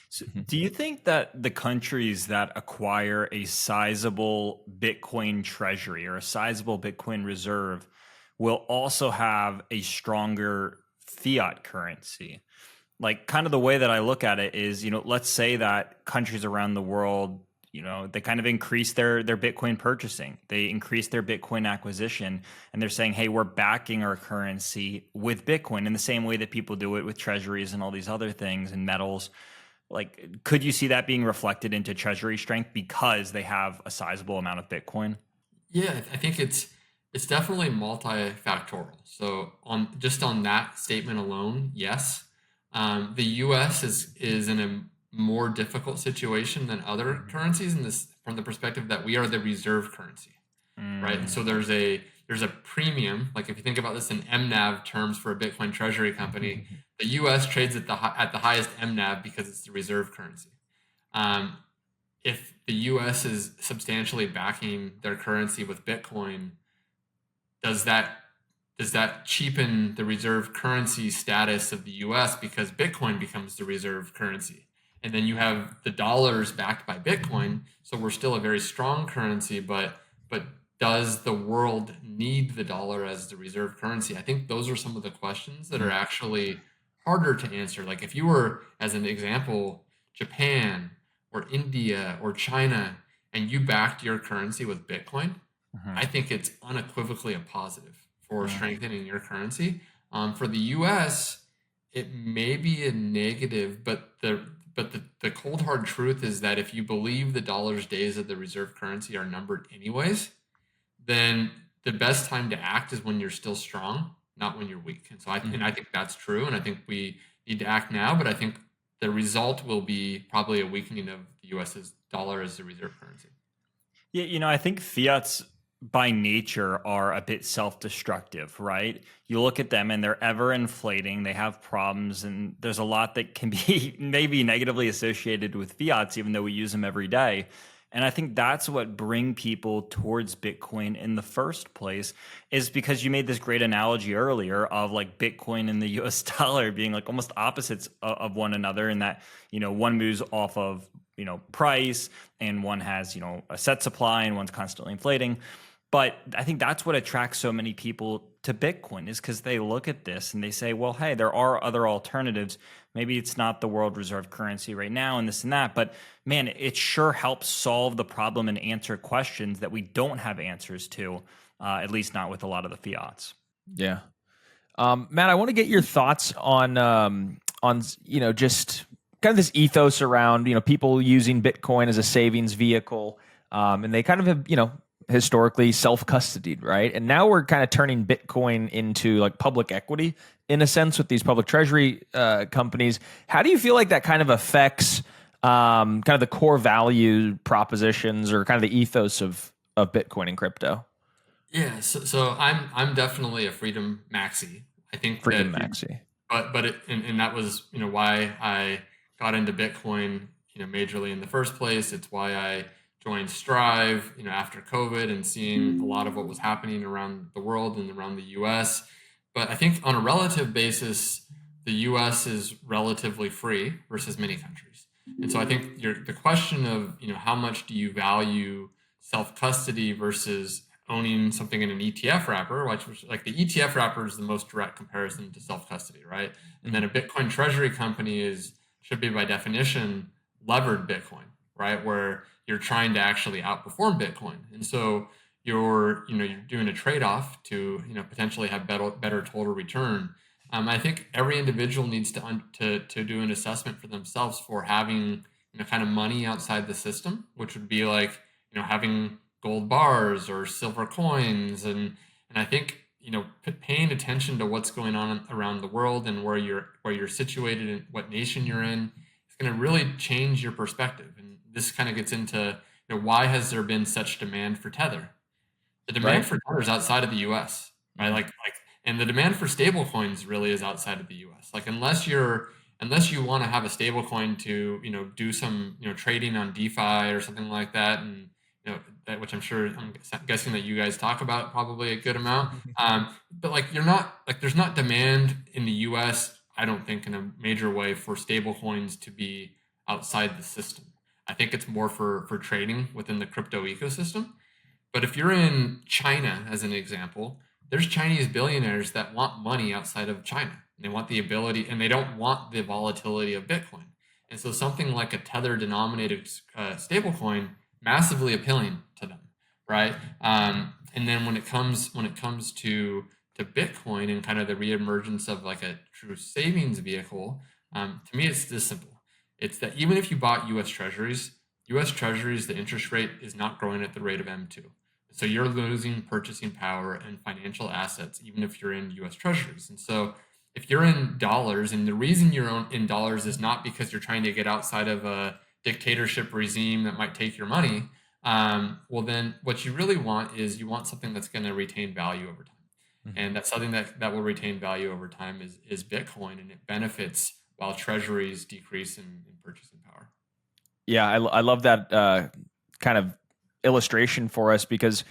So do you think that the countries that acquire a sizable Bitcoin treasury or a sizable Bitcoin reserve will also have a stronger fiat currency? Like, kind of the way that I look at it is, let's say that countries around the world, they kind of increase their Bitcoin purchasing, they increase their Bitcoin acquisition, and they're saying, hey, we're backing our currency with Bitcoin in the same way that people do it with treasuries and all these other things and metals. Like, could you see that being reflected into treasury strength because they have a sizable amount of Bitcoin? Yeah, I think it's definitely multifactorial. So on that statement alone, yes, the U.S. is in a more difficult situation than other currencies in this from the perspective that we are the reserve currency, right? And so there's a premium. Like if you think about this in MNAV terms for a Bitcoin treasury company, the U.S. trades at the highest MNAV because it's the reserve currency. Um, if the U.S. is substantially backing their currency with Bitcoin, does that cheapen the reserve currency status of the U.S. because Bitcoin becomes the reserve currency? And then you have the dollars backed by Bitcoin, so we're still a very strong currency, but does the world need the dollar as the reserve currency? I think those are some of the questions that are actually harder to answer. Like if you were, as an example, Japan or India or China, and you backed your currency with Bitcoin, I think it's unequivocally a positive for strengthening your currency. For the U.S., it may be a negative, but the cold hard truth is that if you believe the dollar's days of the reserve currency are numbered anyways, then the best time to act is when you're still strong, not when you're weak. And so I think that's true, and I think we need to act now. But I think the result will be probably a weakening of the U.S.'s dollar as the reserve currency. Yeah, I think fiats by nature are a bit self-destructive, right? You look at them and they're ever inflating, they have problems, and there's a lot that can be maybe negatively associated with fiats, even though we use them every day. And I think that's what bring people towards Bitcoin in the first place, is because you made this great analogy earlier of like Bitcoin and the US dollar being like almost opposites of one another, in that, one moves off of, price, and one has, a set supply, and one's constantly inflating. But I think that's what attracts so many people to Bitcoin, is because they look at this and they say, well, hey, there are other alternatives. Maybe it's not the world reserve currency right now and this and that, but man, it sure helps solve the problem and answer questions that we don't have answers to, at least not with a lot of the fiats. Yeah. Matt, I want to get your thoughts on just kind of this ethos around people using Bitcoin as a savings vehicle, and they kind of have historically self-custodied, right? And now we're kind of turning Bitcoin into like public equity in a sense with these public treasury companies. How do you feel like that kind of affects kind of the core value propositions or kind of the ethos of Bitcoin and crypto? Yeah, so I'm definitely a freedom maxi. I think Freedom that, maxi. and that was why I got into Bitcoin majorly in the first place. It's why I joined Strive after COVID and seeing a lot of what was happening around the world and around the U.S. But I think on a relative basis, the U.S. is relatively free versus many countries. And so I think the question of how much do you value self custody versus owning something in an ETF wrapper, which like the ETF wrapper is the most direct comparison to self custody, right? And then a Bitcoin treasury company should be by definition levered Bitcoin, right? Where you're trying to actually outperform Bitcoin. And so you're doing a trade-off to, potentially have better total return. I think every individual needs to do an assessment for themselves for having, kind of money outside the system, which would be like, having gold bars or silver coins. And I think, paying attention to what's going on around the world and where you're situated and what nation you're in is going to really change your perspective. And this kind of gets into, why has there been such demand for Tether? The demand Right. for Tether is outside of the U.S., right? And the demand for stable coins really is outside of the U.S. Like, unless you want to have a stable coin to, do some, trading on DeFi or something like that, and that, which I'm guessing that you guys talk about probably a good amount. But like, there's not demand in the U.S., I don't think, in a major way for stable coins to be outside the system. I think it's more for trading within the crypto ecosystem. But if you're in China, as an example, there's Chinese billionaires that want money outside of China. They want the ability, and they don't want the volatility of Bitcoin. And so something like a Tether denominated stablecoin, massively appealing to them, right? And then when it comes to Bitcoin and kind of the reemergence of like a true savings vehicle, to me it's this simple. It's that even if you bought U.S. Treasuries, the interest rate is not growing at the rate of M2. So you're losing purchasing power and financial assets, even if you're in U.S. Treasuries. And so if you're in dollars, and the reason you're in dollars is not because you're trying to get outside of a dictatorship regime that might take your money, well, then what you really want is you want something that's going to retain value over time. Mm-hmm. And that's something that will retain value over time is Bitcoin, and it benefits while treasuries decrease in purchasing power. Yeah, I love that kind of illustration for us, because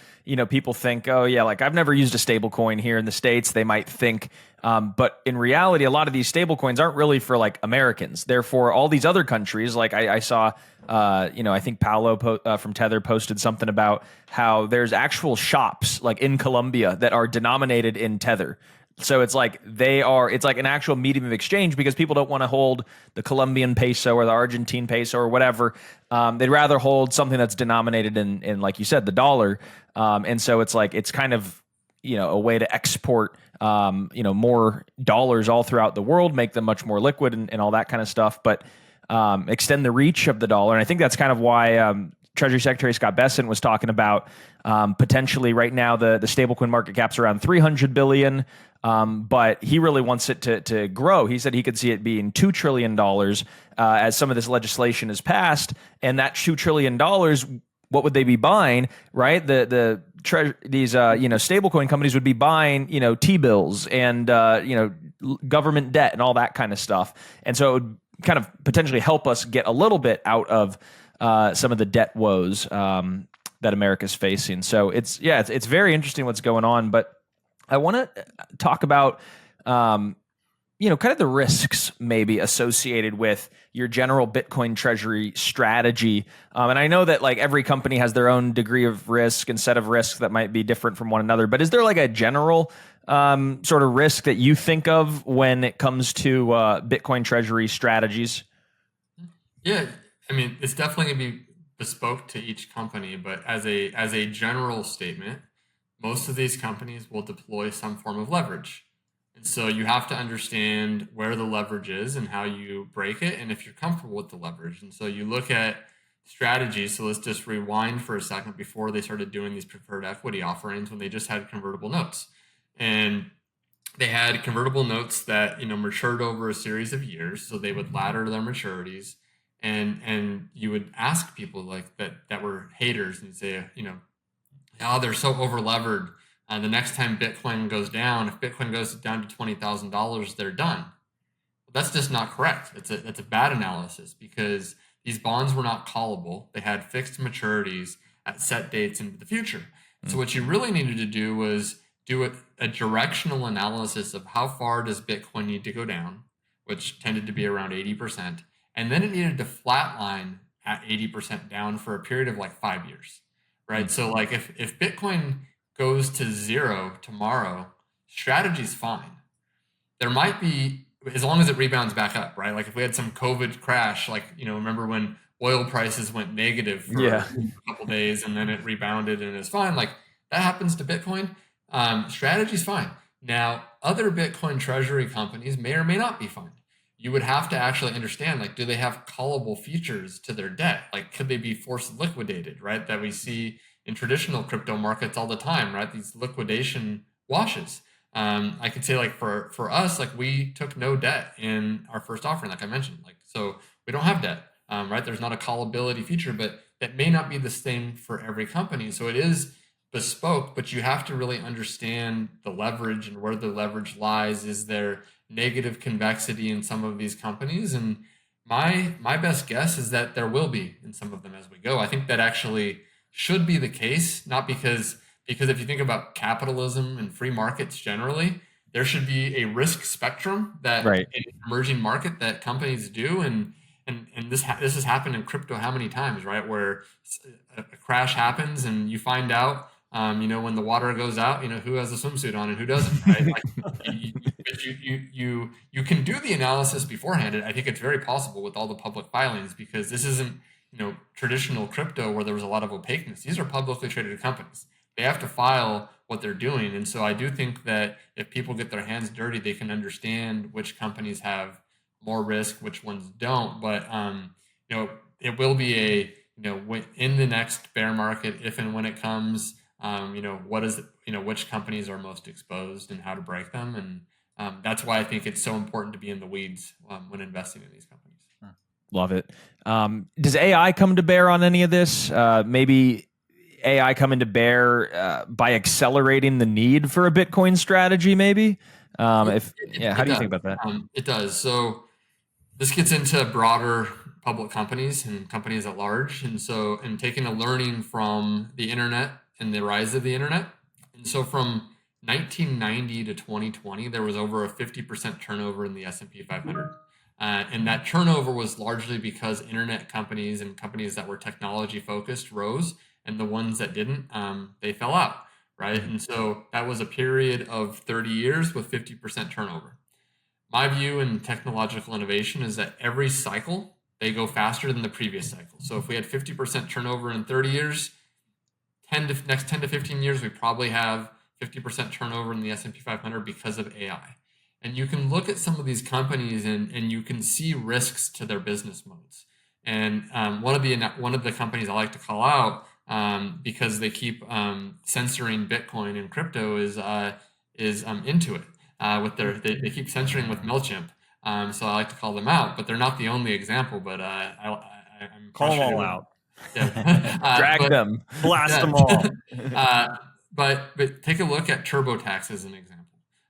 people think, oh yeah, like I've never used a stable coin here in the States. They might think, but in reality, a lot of these stable coins aren't really for like Americans. They're for all these other countries. Like I saw, I think Paolo from Tether posted something about how there's actual shops like in Colombia that are denominated in Tether. So it's like it's like an actual medium of exchange, because people don't want to hold the Colombian peso or the Argentine peso or whatever. They'd rather hold something that's denominated in, like you said, the dollar. And so it's like, it's kind of, a way to export, more dollars all throughout the world, make them much more liquid and all that kind of stuff, but extend the reach of the dollar. And I think that's kind of why Treasury Secretary Scott Bessent was talking about potentially right now the stablecoin market cap's around $300 billion. But he really wants it to grow. He said he could see it being $2 trillion as some of this legislation is passed. And that $2 trillion, what would they be buying, right? These stablecoin companies would be buying, T-bills and, government debt and all that kind of stuff. And so it would kind of potentially help us get a little bit out of some of the debt woes that America's facing. So it's very interesting what's going on. But I want to talk about, kind of the risks maybe associated with your general Bitcoin treasury strategy. And I know that like every company has their own degree of risk and set of risks that might be different from one another. But is there like a general sort of risk that you think of when it comes to Bitcoin treasury strategies? Yeah, I mean, it's definitely going to be bespoke to each company, but as a general statement, most of these companies will deploy some form of leverage. And so you have to understand where the leverage is and how you break it, and if you're comfortable with the leverage. And so you look at strategies. So let's just rewind for a second before they started doing these preferred equity offerings, when they just had convertible notes. And they had convertible notes that, matured over a series of years. So they would ladder their maturities. And you would ask people like that were haters and say, oh, they're so over levered. The next time Bitcoin goes down, if Bitcoin goes down to $20,000, they're done. Well, that's just not correct. That's a bad analysis, because these bonds were not callable. They had fixed maturities at set dates into the future. So what you really needed to do was do a directional analysis of how far does Bitcoin need to go down, which tended to be around 80%. And then it needed to flatline at 80% down for a period of like 5 years. Right. So like if Bitcoin goes to zero tomorrow, strategy's fine. There might be, as long as it rebounds back up, right? Like if we had some COVID crash, like, remember when oil prices went negative for Yeah. a couple days and then it rebounded and it's fine. Like that happens to Bitcoin. Strategy's fine. Now, other Bitcoin treasury companies may or may not be fine. You would have to actually understand, like, do they have callable features to their debt? Like, could they be forced liquidated, right? That we see in traditional crypto markets all the time, right? These liquidation washes. I could say, like, for us, like, we took no debt in our first offering, like I mentioned. Like, so we don't have debt, right? There's not a callability feature, but that may not be the same for every company. So it is bespoke, but you have to really understand the leverage and where the leverage lies. Is there negative convexity in some of these companies? And my best guess is that there will be in some of them as we go. I think that actually should be the case, not because if you think about capitalism and free markets generally, there should be a risk spectrum that Right. in an emerging market that companies do. And this has happened in crypto how many times, right? Where a crash happens and you find out, when the water goes out, who has a swimsuit on and who doesn't, right? Like you can do the analysis beforehand. And I think it's very possible with all the public filings because this isn't, traditional crypto where there was a lot of opaqueness. These are publicly traded companies. They have to file what they're doing. And so I do think that if people get their hands dirty, they can understand which companies have more risk, which ones don't. But it will be in the next bear market, if and when it comes, what is which companies are most exposed and how to break them, and that's why I think it's so important to be in the weeds when investing in these companies. Love it. Does AI come to bear on any of this? Maybe AI coming to bear by accelerating the need for a Bitcoin strategy, maybe? How do you think about that? It does. So this gets into broader public companies and companies at large. And taking a learning from the internet and the rise of the internet. And so from 1990 to 2020, there was over a 50% turnover in the S&P 500. And that turnover was largely because internet companies and companies that were technology focused rose, and the ones that didn't, they fell out, right? And so that was a period of 30 years with 50% turnover. My view in technological innovation is that every cycle, they go faster than the previous cycle. So if we had 50% turnover in 30 years, next 10 to 15 years, we probably have 50% turnover in the S&P 500 because of AI. And you can look at some of these companies and you can see risks to their business modes. And one of the companies I like to call out because they keep censoring Bitcoin and crypto is Intuit. They keep censoring with MailChimp. So I like to call them out, but they're not the only example. But I'm call them all out. Yeah. Drag them, blast them all. But take a look at TurboTax as an example.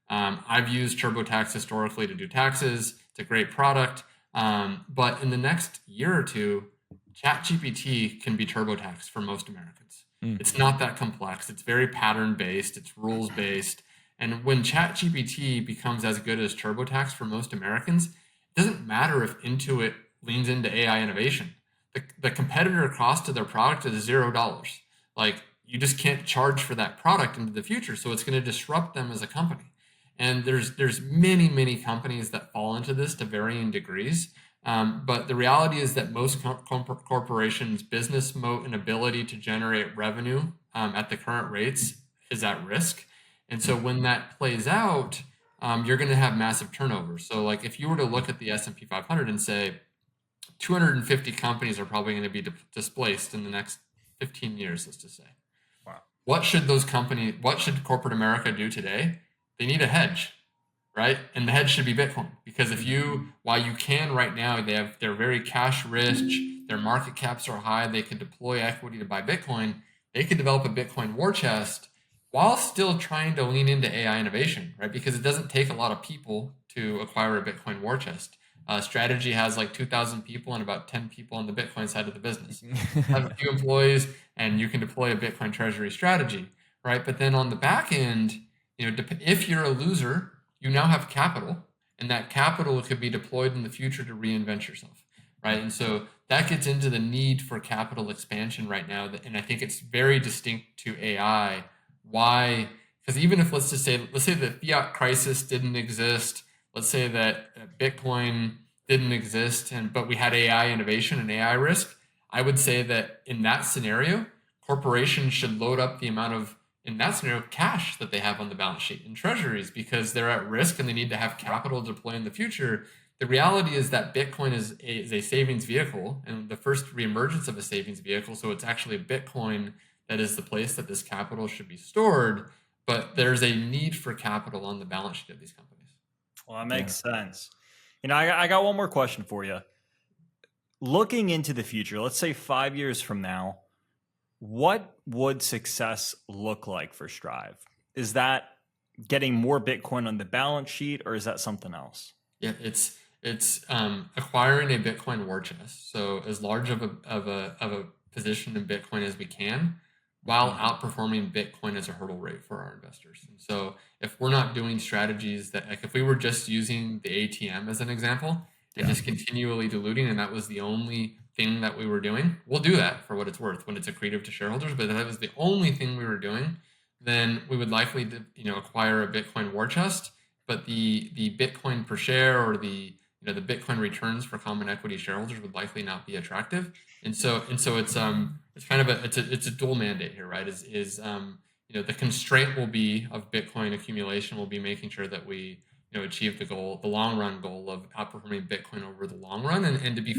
I've used TurboTax historically to do taxes. It's a great product. But in the next year or two, ChatGPT can be TurboTax for most Americans. It's not that complex. It's very pattern based. It's rules based. And when ChatGPT becomes as good as TurboTax for most Americans, it doesn't matter if Intuit leans into AI innovation. The competitor cost to their product is $0. Like, you just can't charge for that product into the future. So it's going to disrupt them as a company. And there's many companies that fall into this to varying degrees. But the reality is that most corporations' business moat and ability to generate revenue at the current rates is at risk. And so when that plays out, you're going to have massive turnover. So like if you were to look at the S&P 500 and say 250 companies are probably going to be displaced in the next 15 years, let's just say. Wow. What should corporate America do today? They need a hedge, right? And the hedge should be Bitcoin, because while you can right now, they're very cash rich, their market caps are high, they can deploy equity to buy Bitcoin. They could develop a Bitcoin war chest while still trying to lean into AI innovation, right? Because it doesn't take a lot of people to acquire a Bitcoin war chest. Strategy has like 2,000 people and about 10 people on the Bitcoin side of the business. Have a few employees, and you can deploy a Bitcoin treasury strategy, right? But then on the back end, if you're a loser, you now have capital, and that capital could be deployed in the future to reinvent yourself, right? And so that gets into the need for capital expansion right now, and I think it's very distinct to AI. Why? Because even if let's say the fiat crisis didn't exist, let's say that Bitcoin didn't exist, but we had AI innovation and AI risk, I would say that in that scenario, corporations should load up the amount of, in that scenario, cash that they have on the balance sheet in treasuries because they're at risk and they need to have capital to deploy in the future. The reality is that Bitcoin is a savings vehicle and the first reemergence of a savings vehicle. So it's actually Bitcoin that is the place that this capital should be stored. But there's a need for capital on the balance sheet of these companies. Well, that makes sense. I got one more question for you. Looking into the future, let's say 5 years from now, what would success look like for Strive? Is that getting more Bitcoin on the balance sheet, or is that something else? Yeah, it's acquiring a Bitcoin war chest. So as large of a position in Bitcoin as we can, while outperforming Bitcoin as a hurdle rate for our investors. And so if we're not doing strategies that, like if we were just using the ATM as an example and just continually diluting, and that was the only thing that we were doing, we'll do that for what it's worth when it's accretive to shareholders. But if that was the only thing we were doing, then we would likely, acquire a Bitcoin war chest. But the Bitcoin per share or the Bitcoin returns for common equity shareholders would likely not be attractive. And so it's kind of a dual mandate here, right? The constraint will be of Bitcoin accumulation will be making sure that we achieve the long run goal of outperforming Bitcoin over the long run. And to be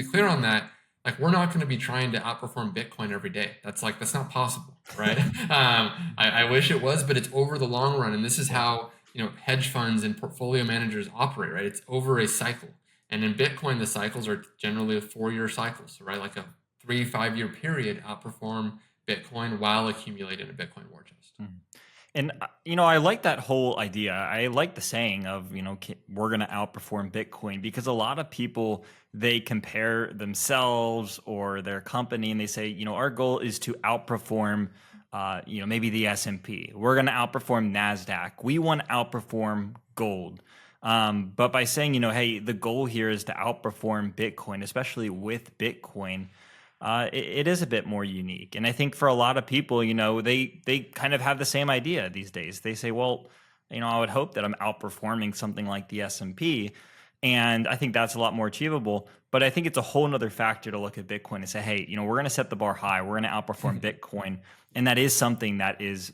clear on that, like we're not going to be trying to outperform Bitcoin every day. That's not possible, right? I wish it was, but it's over the long run. And this is how hedge funds and portfolio managers operate, right? It's over a cycle. And in Bitcoin, the cycles are generally 4-year cycles, right? Like a 3-5 year period, outperform Bitcoin while accumulating a Bitcoin war chest. And I like that whole idea. I like the saying of we're going to outperform Bitcoin, because a lot of people, they compare themselves or their company and they say our goal is to outperform maybe the S&P. We're going to outperform NASDAQ. We want to outperform gold. But by saying, hey, the goal here is to outperform Bitcoin, especially with Bitcoin, it is a bit more unique. And I think for a lot of people, they kind of have the same idea these days. They say, well, I would hope that I'm outperforming something like the S&P. And I think that's a lot more achievable. But I think it's a whole nother factor to look at Bitcoin and say, hey, we're going to set the bar high. We're going to outperform Bitcoin. And that is something that is,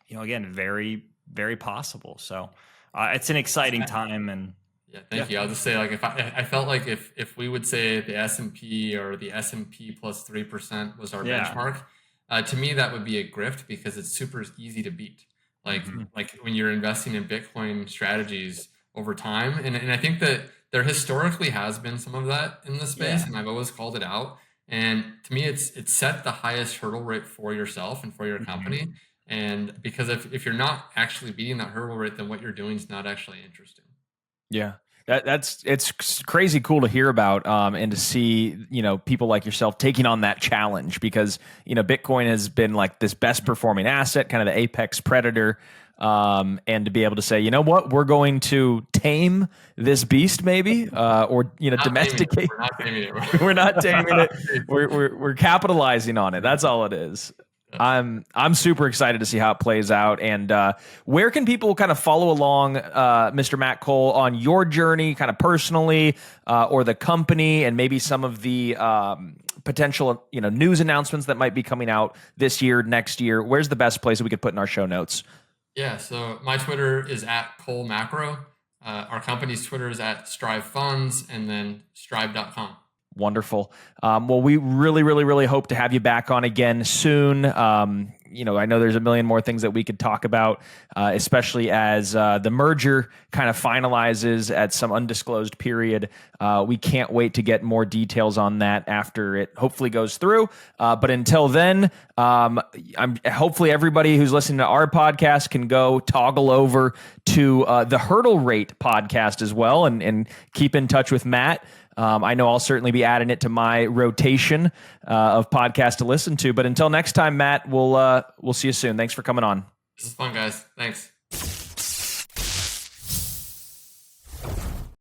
again, very, very possible. So it's an exciting time. And yeah, thank you. I'll just say, like, if I felt like if we would say the S&P or the S&P plus 3% was our benchmark, to me that would be a grift because it's super easy to beat. Like when you're investing in Bitcoin strategies over time, and I think that there historically has been some of that in the space, and I've always called it out. And to me, it's set the highest hurdle rate for yourself and for your company. And because if you're not actually beating that hurdle rate, then what you're doing is not actually interesting. Yeah. It's crazy cool to hear about and to see people like yourself taking on that challenge, because Bitcoin has been like this best performing asset, kind of the apex predator, and to be able to say, what, we're going to tame this beast, maybe, or domesticate. We're not taming it. We're not taming it. We're capitalizing on it. That's all it is. I'm super excited to see how it plays out. And where can people kind of follow along, Mr. Matt Cole, on your journey, kind of personally, or the company, and maybe some of the potential news announcements that might be coming out this year, next year? Where's the best place that we could put in our show notes? Yeah, so my Twitter is @ColeMacro. Our company's Twitter is @StriveFunds, and then strive.com. Wonderful. Well, we really, really, really hope to have you back on again soon. I know there's a million more things that we could talk about, especially as the merger kind of finalizes at some undisclosed period. We can't wait to get more details on that after it hopefully goes through. But until then, hopefully everybody who's listening to our podcast can go toggle over to the Hurdle Rate podcast as well, and keep in touch with Matt. I know I'll certainly be adding it to my rotation of podcasts to listen to. But until next time, Matt, we'll see you soon. Thanks for coming on. This is fun, guys. Thanks.